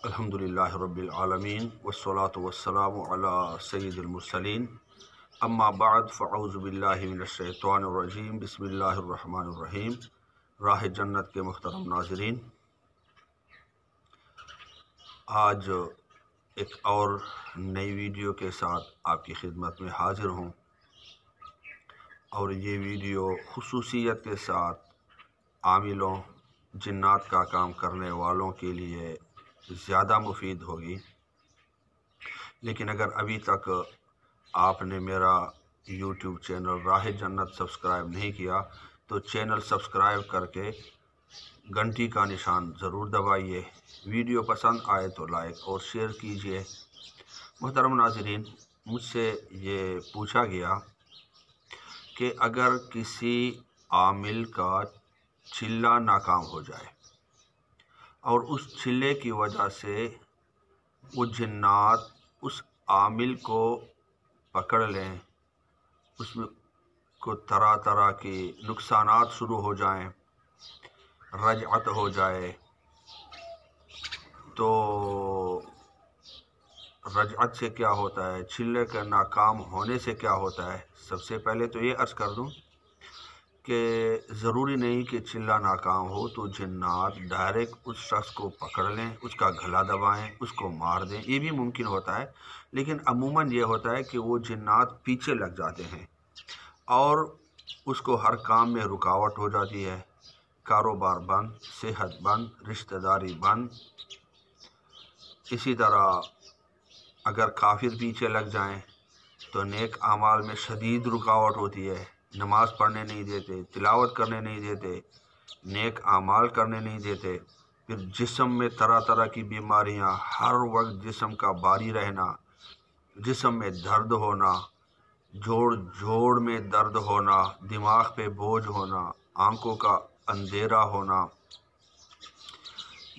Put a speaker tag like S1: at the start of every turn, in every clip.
S1: अल्हम्दुलिल्लाहि रब्बिल आलमीन वस्सलातु वस्सलामु अला सय्यिदिल मुरसलीन अम्मा बाद फ़अऊज़ु बिल्लाहि मिनश शैतानिर रजीम बिस्मिल्लाहिर रहमानिर रहीम। राह जन्नत के मुहतरम नाज़रीन, आज एक और नई वीडियो के साथ आपकी खिदमत में हाज़िर हूँ और ये वीडियो खुसूसियत के साथ आमिलों, जिन्नात का काम करने वालों के लिए ज़्यादा मुफीद होगी। लेकिन अगर अभी तक आपने मेरा YouTube चैनल राह जन्नत सब्सक्राइब नहीं किया तो चैनल सब्सक्राइब करके घंटी का निशान ज़रूर दबाइए। वीडियो पसंद आए तो लाइक और शेयर कीजिए। मोहतरम नाज़रीन, मुझसे ये पूछा गया कि अगर किसी आमिल का चिल्ला नाकाम हो जाए और उस चिल्ले की वजह से वो जिन्नात उस आमिल को पकड़ लें, उसमें को तरह तरह के नुकसानात शुरू हो जाएं, रजअत हो जाए, तो रजअत से क्या होता है, चिल्ले के नाकाम होने से क्या होता है। सबसे पहले तो ये अर्ज़ कर दूं कि ज़रूरी नहीं कि चिल्ला नाकाम हो तो जिन्नात डायरेक्ट उस शख्स को पकड़ लें, उसका गला दबाएं, उसको मार दें, ये भी मुमकिन होता है। लेकिन अमूमन ये होता है कि वो जिन्नात पीछे लग जाते हैं और उसको हर काम में रुकावट हो जाती है। कारोबार बंद, सेहत बंद, रिश्तेदारी बंद। इसी तरह अगर काफिर पीछे लग जाएं तो नेक आमाल में शदीद रुकावट होती है। नमाज पढ़ने नहीं देते, तिलावत करने नहीं देते, नेक आमाल करने नहीं देते। फिर जिस्म में तरह तरह की बीमारियां, हर वक्त जिस्म का भारी रहना, जिस्म में दर्द होना, जोड़ जोड़ में दर्द होना, दिमाग पे बोझ होना, आंखों का अंधेरा होना,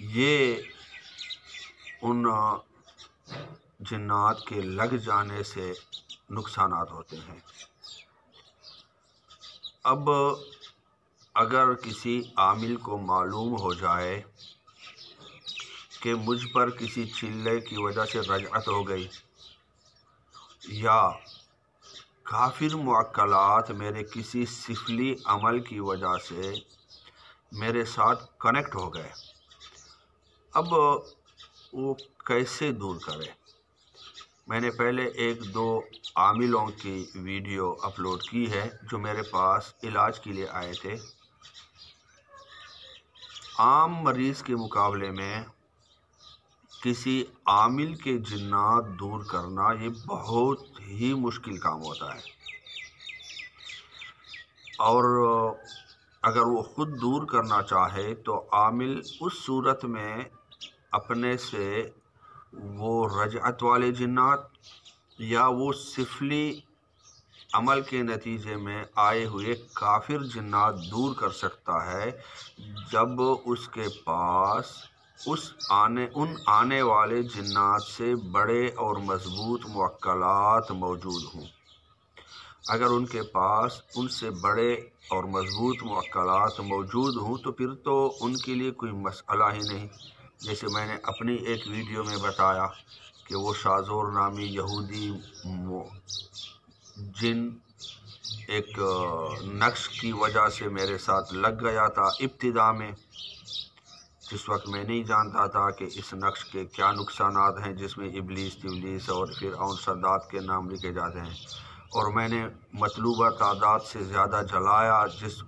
S1: ये उन जिन्नात के लग जाने से नुकसानात होते हैं। अब अगर किसी आमिल को मालूम हो जाए कि मुझ पर किसी चिल्ले की वजह से रजअत हो गई या काफिर मुअक्कलात मेरे किसी सिफली अमल की वजह से मेरे साथ कनेक्ट हो गए, अब वो कैसे दूर करें। मैंने पहले एक दो आमिलों की वीडियो अपलोड की है जो मेरे पास इलाज के लिए आए थे। आम मरीज़ के मुकाबले में किसी आमिल के जिन्नात दूर करना ये बहुत ही मुश्किल काम होता है और अगर वो ख़ुद दूर करना चाहे तो आमिल उस सूरत में अपने से वो रजअत वाले जिन्नात या वो सिफली अमल के नतीजे में आए हुए काफिर जिन्नात दूर कर सकता है जब उसके पास उन आने वाले जिन्नात से बड़े और मजबूत मुअक्कलात मौजूद हों। अगर उनके पास उनसे बड़े और मजबूत मुअक्कलात मौजूद हों तो फिर तो उनके लिए कोई मसला ही नहीं। जैसे मैंने अपनी एक वीडियो में बताया कि वो शाज़ोर नामी यहूदी जिन एक नक्श की वजह से मेरे साथ लग गया था इब्तिदा में, जिस वक्त मैं नहीं जानता था कि इस नक्श के क्या नुकसानात हैं, जिसमें इबलीस तिबलीस और फिर और सदात के नाम लिखे जाते हैं। और मैंने मतलूबा तादाद से ज़्यादा जलाया,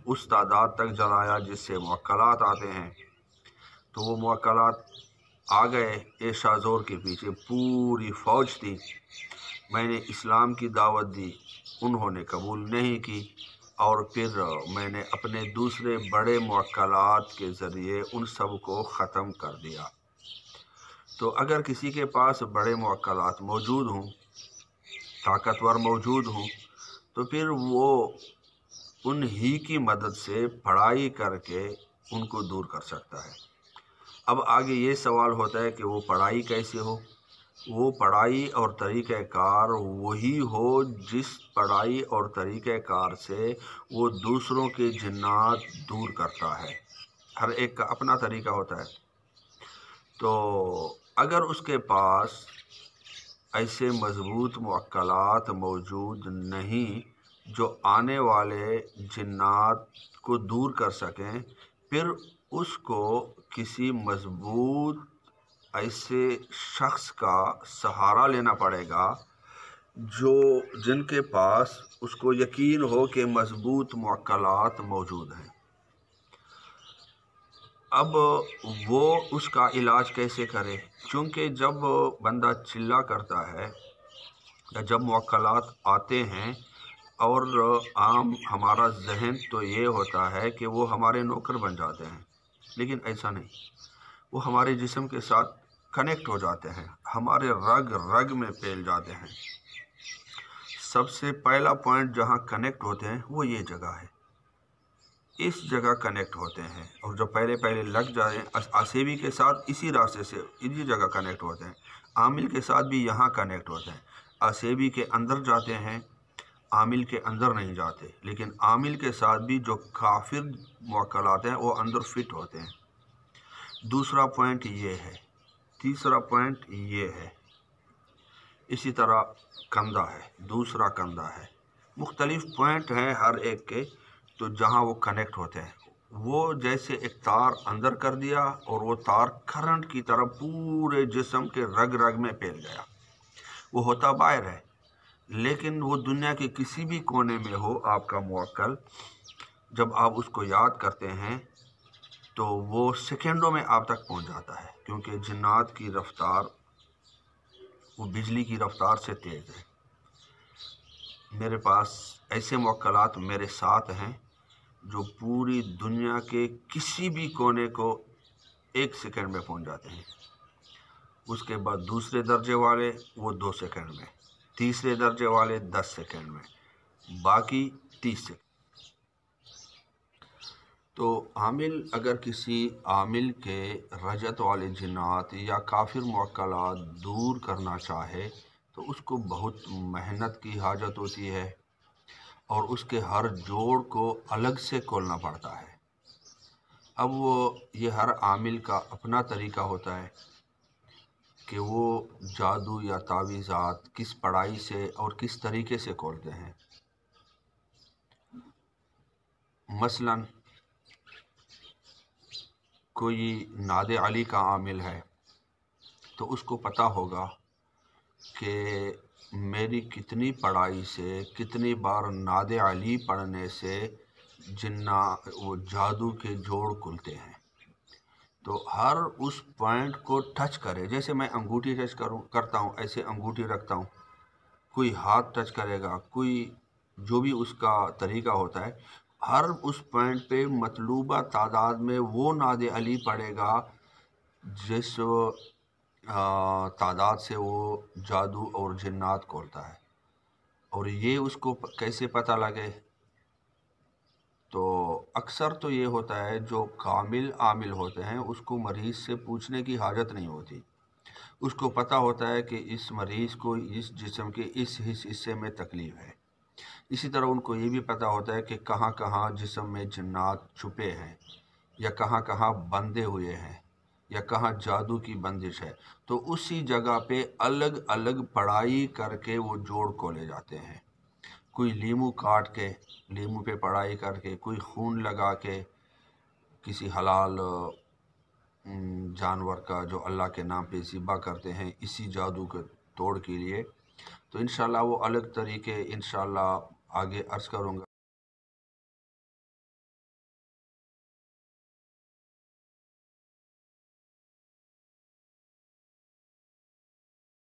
S1: उस तादाद तक जलाया जिससे मुअक्कलात आते हैं। तो वो मुअक्कलात आ गए। ए शाज़ोर के पीछे पूरी फ़ौज थी। मैंने इस्लाम की दावत दी, उन्होंने कबूल नहीं की और फिर मैंने अपने दूसरे बड़े मुअक्कलात के ज़रिए उन सब को ख़त्म कर दिया। तो अगर किसी के पास बड़े मुअक्कलात मौजूद हों, ताकतवर मौजूद हों, तो फिर वो उन ही की मदद से पढ़ाई करके उनको दूर कर सकता है। अब आगे ये सवाल होता है कि वो पढ़ाई कैसे हो। वो पढ़ाई और तरीक़ाकार वही हो जिस पढ़ाई और तरीक़ाकार से वो दूसरों के जिन्नात दूर करता है। हर एक का अपना तरीका होता है। तो अगर उसके पास ऐसे मजबूत मुअक्कलात मौजूद नहीं जो आने वाले जिन्नात को दूर कर सकें, फिर उसको किसी मजबूत ऐसे शख्स का सहारा लेना पड़ेगा जिनके पास उसको यकीन हो कि मजबूत मुअक्कलात मौजूद हैं। अब वो उसका इलाज कैसे करे? क्योंकि जब बंदा चिल्ला करता है या जब मुअक्कलात आते हैं और आम हमारा जहन तो ये होता है कि वो हमारे नौकर बन जाते हैं, लेकिन ऐसा नहीं। वो हमारे जिस्म के साथ कनेक्ट हो जाते हैं, हमारे रग रग में फैल जाते हैं। सबसे पहला पॉइंट जहाँ कनेक्ट होते हैं वो ये जगह है, इस जगह कनेक्ट होते हैं। और जो पहले लग जाए आसेबी के साथ इसी रास्ते से इसी जगह कनेक्ट होते हैं, आमिल के साथ भी यहाँ कनेक्ट होते हैं। आसेबी के अंदर जाते हैं, आमिल के अंदर नहीं जाते, लेकिन आमिल के साथ भी जो काफिर मुअक्कलात हैं वो अंदर फिट होते हैं। दूसरा पॉइंट ये है। तीसरा पॉइंट ये है। इसी तरह कंधा है, दूसरा कंधा है। मुख्तलिफ पॉइंट हैं हर एक के, तो जहाँ वो कनेक्ट होते हैं वो जैसे एक तार अंदर कर दिया और वो तार करंट की तरह पूरे जिस्म के रग रग में फैल गया। वो होता बाहर है, लेकिन वो दुनिया के किसी भी कोने में हो आपका मुअक्कल, जब आप उसको याद करते हैं तो वो सेकंडों में आप तक पहुंच जाता है, क्योंकि जिन्नात की रफ्तार वो बिजली की रफ्तार से तेज़ है। मेरे पास ऐसे मुअक्कलात मेरे साथ हैं जो पूरी दुनिया के किसी भी कोने को 1 सेकंड में पहुंच जाते हैं। उसके बाद दूसरे दर्जे वाले वो 2 सेकंड में, तीसरे दर्जे वाले 10 सेकंड में, बाकी 30 सेकंड। तो आमिल अगर किसी आमिल के रजत वाले जिन्नात या काफिर मुअक्कलात दूर करना चाहे तो उसको बहुत मेहनत की हाजत होती है और उसके हर जोड़ को अलग से खोलना पड़ता है। अब ये हर आमिल का अपना तरीका होता है कि वो जादू या तावीज़ात किस पढ़ाई से और किस तरीके से खोलते हैं। मसलन कोई नादे अली का आमिल है तो उसको पता होगा कि मेरी कितनी पढ़ाई से, कितनी बार नादे अली पढ़ने से जिन्ना वो जादू के जोड़ खुलते हैं। तो हर उस पॉइंट को टच करे, जैसे मैं अंगूठी टच करता हूँ ऐसे अंगूठी रखता हूँ, कोई हाथ टच करेगा, कोई जो भी उसका तरीका होता है, हर उस पॉइंट पे मतलूबा तादाद में वो नादे अली पड़ेगा जिस तादाद से वो जादू और जिन्नात खोलता है। और ये उसको कैसे पता लगे? तो अक्सर तो ये होता है जो कामिल आमिल होते हैं उसको मरीज़ से पूछने की हाजत नहीं होती। उसको पता होता है कि इस मरीज़ को इस जिस्म के इस हिस्से में तकलीफ़ है। इसी तरह उनको ये भी पता होता है कि कहाँ कहाँ जिस्म में जिन्नात छुपे हैं या कहाँ कहाँ बंधे हुए हैं या कहाँ जादू की बंदिश है। तो उसी जगह पे अलग अलग पढ़ाई करके वो जोड़ खोले जाते हैं। कोई लीमू काट के लीमू पे पढ़ाई करके, कोई खून लगा के किसी हलाल जानवर का जो अल्लाह के नाम पे ज़िबा करते हैं इसी जादू के तोड़ के लिए। तो इंशाल्लाह वो अलग तरीके इंशाल्लाह आगे अर्ज़ करूँगा।